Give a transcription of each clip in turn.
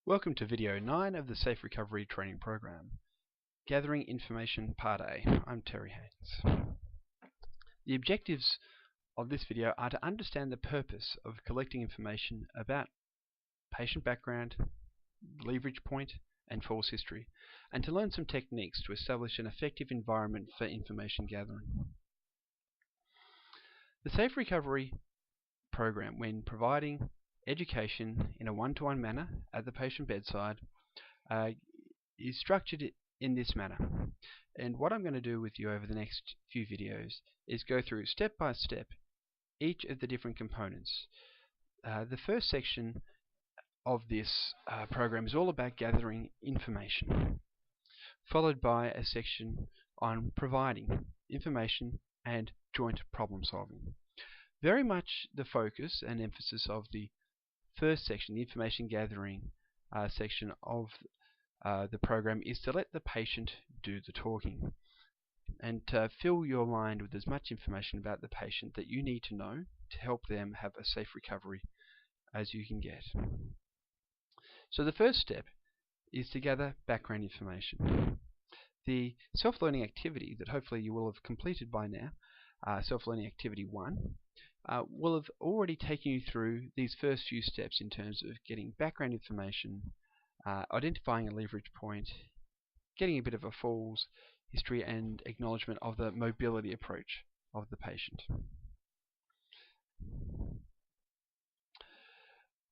Welcome to video 9 of the Safe Recovery Training Program. Gathering Information Part A. I'm Terry Haines. The objectives of this video are to understand the purpose of collecting information about patient background, leverage point, and falls history, and to learn some techniques to establish an effective environment for information gathering. The Safe Recovery Program, when providing education in a one-to-one manner at the patient bedside, is structured in this manner. And what I'm going to do with you over the next few videos is go through step by step each of the different components. The first section of this program is all about gathering information, followed by a section on providing information and joint problem solving. Very much the focus and emphasis of the first section, the information gathering section of the program, is to let the patient do the talking and to fill your mind with as much information about the patient that you need to know to help them have a safe recovery as you can get. So the first step is to gather background information. The self-learning activity that hopefully you will have completed by now, self-learning activity 1, will have already taken you through these first few steps in terms of getting background information, identifying a leverage point, getting a bit of a falls history, and acknowledgement of the mobility approach of the patient.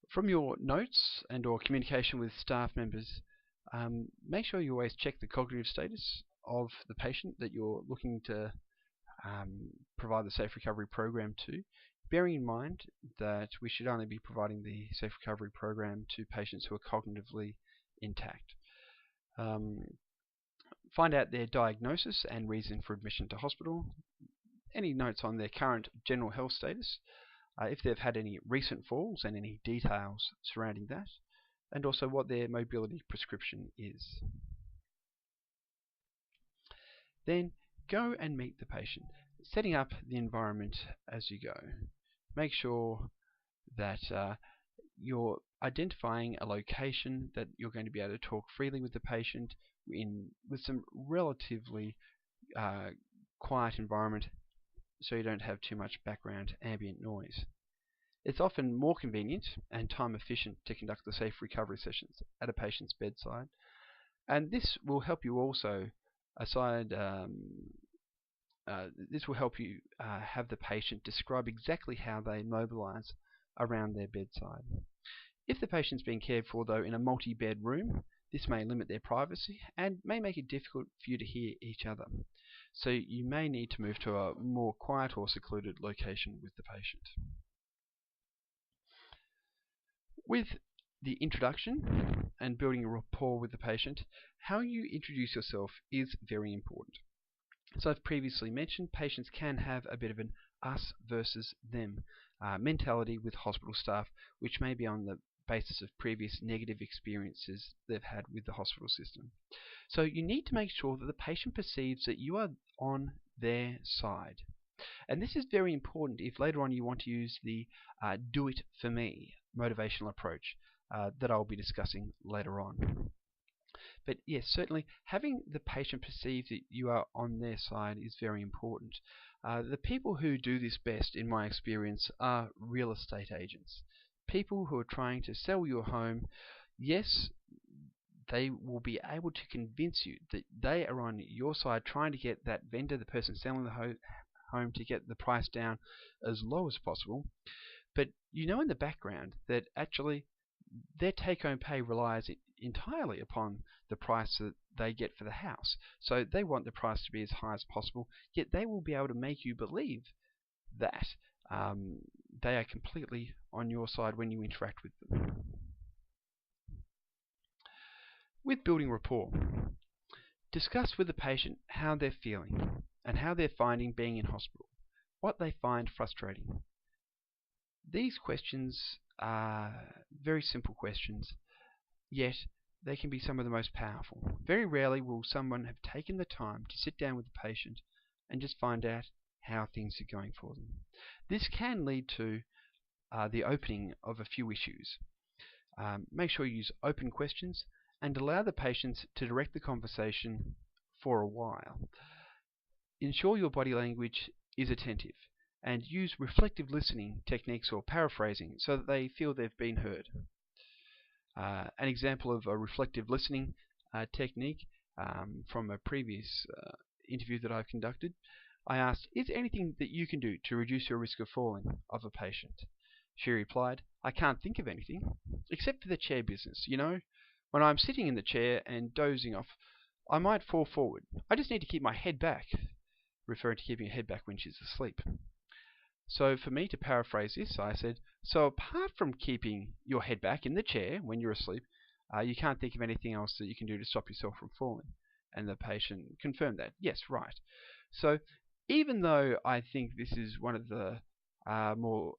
From your notes and or communication with staff members, make sure you always check the cognitive status of the patient that you're looking to provide the Safe Recovery Program to, bearing in mind that we should only be providing the Safe Recovery Program to patients who are cognitively intact. Find out their diagnosis and reason for admission to hospital, any notes on their current general health status, if they've had any recent falls and any details surrounding that, and also what their mobility prescription is. Then go and meet the patient, setting up the environment as you go. Make sure that you're identifying a location that you're going to be able to talk freely with the patient with some relatively quiet environment, so you don't have too much background ambient noise. It's often more convenient and time efficient to conduct the safe recovery sessions at a patient's bedside, and this will help you also this will help you have the patient describe exactly how they mobilize around their bedside. If the patient's being cared for, though, in a multi-bed room, this may limit their privacy and may make it difficult for you to hear each other. So you may need to move to a more quiet or secluded location with the patient. With the introduction and building a rapport with the patient, how you introduce yourself is very important. As I've previously mentioned, patients can have a bit of an us versus them mentality with hospital staff, which may be on the basis of previous negative experiences they've had with the hospital system. So you need to make sure that the patient perceives that you are on their side. And this is very important if later on you want to use the do it for me motivational approach that I'll be discussing later on. But yes, certainly having the patient perceive that you are on their side is very important. The people who do this best, in my experience, are real estate agents. People who are trying to sell your home. Yes, they will be able to convince you that they are on your side, trying to get that vendor, the person selling the home, to get the price down as low as possible. But you know in the background that actually their take-home pay relies entirely upon the price that they get for the house. So they want the price to be as high as possible, yet they will be able to make you believe that they are completely on your side when you interact with them. With building rapport, discuss with the patient how they're feeling and how they're finding being in hospital, what they find frustrating. These questions are very simple questions, yet they can be some of the most powerful. Very rarely will someone have taken the time to sit down with the patient and just find out how things are going for them. This can lead to the opening of a few issues. Make sure you use open questions and allow the patients to direct the conversation for a while. Ensure your body language is attentive and use reflective listening techniques or paraphrasing so that they feel they've been heard. An example of a reflective listening technique from a previous interview that I've conducted, I asked, "Is there anything that you can do to reduce your risk of falling of a patient?" She replied, "I can't think of anything, except for the chair business. You know, when I'm sitting in the chair and dozing off, I might fall forward. I just need to keep my head back," referring to keeping her head back when she's asleep. So for me to paraphrase this, I said, "So apart from keeping your head back in the chair when you're asleep, you can't think of anything else that you can do to stop yourself from falling?" And the patient confirmed that. Yes, right. So even though I think this is one of the more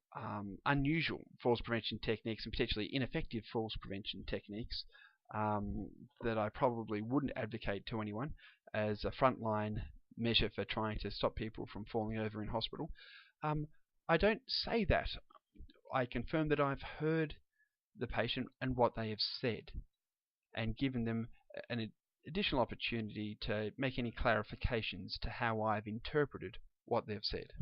unusual falls prevention techniques and potentially ineffective falls prevention techniques that I probably wouldn't advocate to anyone as a frontline measure for trying to stop people from falling over in hospital, I don't say that. I confirm that I've heard the patient and what they have said and given them an additional opportunity to make any clarifications to how I've interpreted what they've said.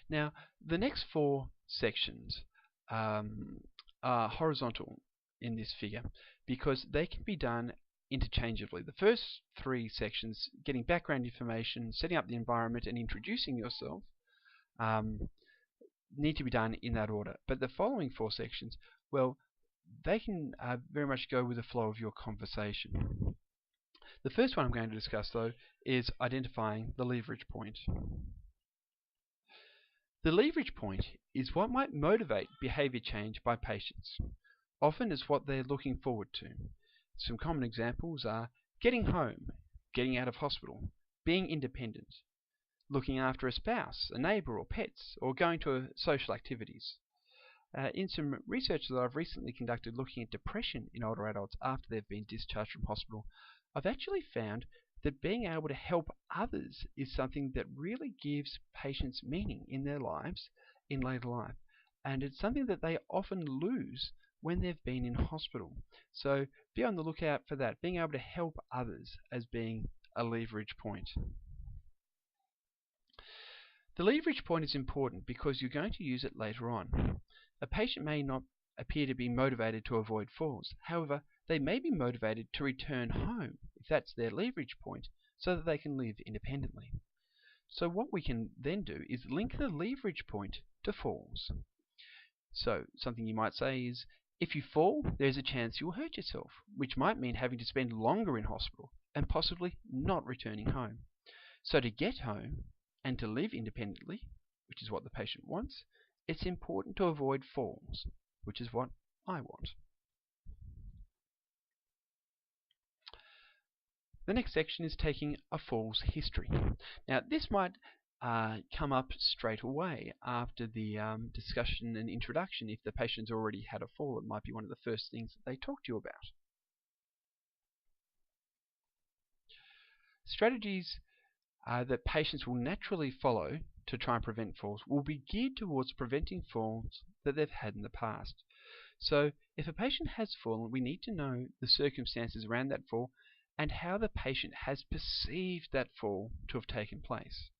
Now, the next 4 sections are horizontal in this figure because they can be done interchangeably. The first 3 sections, getting background information, setting up the environment, and introducing yourself, need to be done in that order. But the following 4 sections, well, they can very much go with the flow of your conversation. The first one I'm going to discuss, though, is identifying the leverage point. The leverage point is what might motivate behavior change by patients, often as what they're looking forward to. Some common examples are getting home, getting out of hospital, being independent, looking after a spouse, a neighbour or pets, or going to social activities. In some research that I've recently conducted looking at depression in older adults after they've been discharged from hospital, I've actually found that being able to help others is something that really gives patients meaning in their lives in later life. And it's something that they often lose when they've been in hospital. So be on the lookout for that, being able to help others as being a leverage point. The leverage point is important because you're going to use it later on. A patient may not appear to be motivated to avoid falls. However, they may be motivated to return home, if that's their leverage point, so that they can live independently. So what we can then do is link the leverage point to falls. So something you might say is, if you fall, there's a chance you'll hurt yourself, which might mean having to spend longer in hospital and possibly not returning home. So to get home and to live independently, which is what the patient wants, it's important to avoid falls, which is what I want. The next section is taking a falls history. Now, this might come up straight away after the discussion and introduction. If the patient's already had a fall, it might be one of the first things that they talk to you about. Strategies that patients will naturally follow to try and prevent falls will be geared towards preventing falls that they've had in the past. So if a patient has fallen, we need to know the circumstances around that fall and how the patient has perceived that fall to have taken place.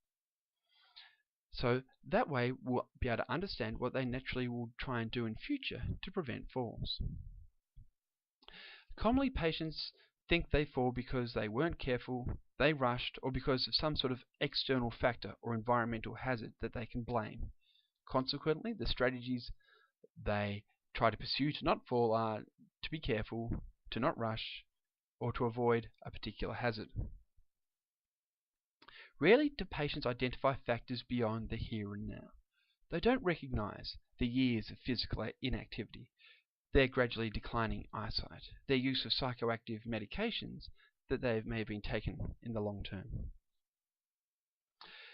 So that way we'll be able to understand what they naturally will try and do in future to prevent falls. Commonly, patients think they fall because they weren't careful, they rushed, or because of some sort of external factor or environmental hazard that they can blame. Consequently, the strategies they try to pursue to not fall are to be careful, to not rush, or to avoid a particular hazard. Rarely do patients identify factors beyond the here and now. They don't recognize the years of physical inactivity, their gradually declining eyesight, their use of psychoactive medications that they may have been taken in the long term.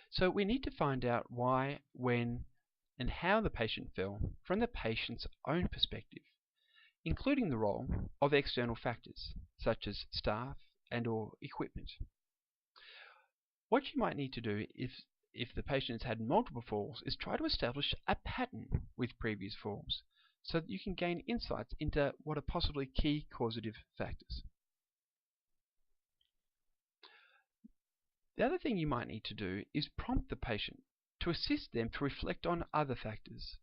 So we need to find out why, when, and how the patient fell from the patient's own perspective, including the role of external factors such as staff and or equipment. What you might need to do if the patient has had multiple falls, is try to establish a pattern with previous falls so that you can gain insights into what are possibly key causative factors. The other thing you might need to do is prompt the patient to assist them to reflect on other factors.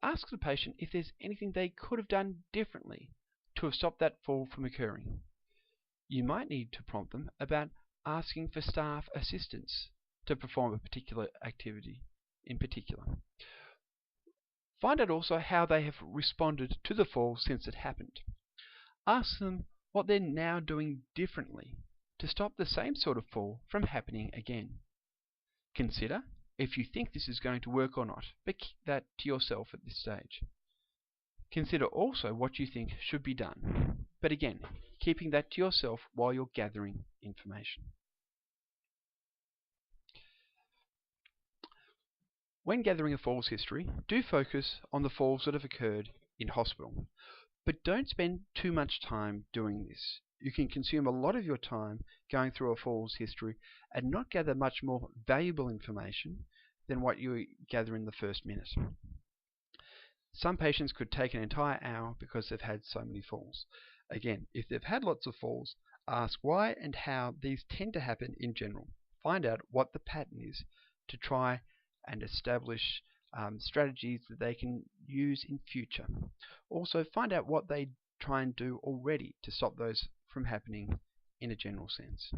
Ask the patient if there's anything they could have done differently to have stopped that fall from occurring. You might need to prompt them about asking for staff assistance to perform a particular activity in particular. Find out also how they have responded to the fall since it happened. Ask them what they're now doing differently to stop the same sort of fall from happening again. Consider if you think this is going to work or not, but keep that to yourself at this stage. Consider also what you think should be done, but again, keeping that to yourself while you're gathering information. When gathering a falls history, do focus on the falls that have occurred in hospital, but don't spend too much time doing this. You can consume a lot of your time going through a falls history and not gather much more valuable information than what you gather in the first minute. Some patients could take an entire hour because they've had so many falls. Again, if they've had lots of falls, ask why and how these tend to happen in general. Find out what the pattern is to try and establish strategies that they can use in future. Also, find out what they try and do already to stop those from happening in a general sense.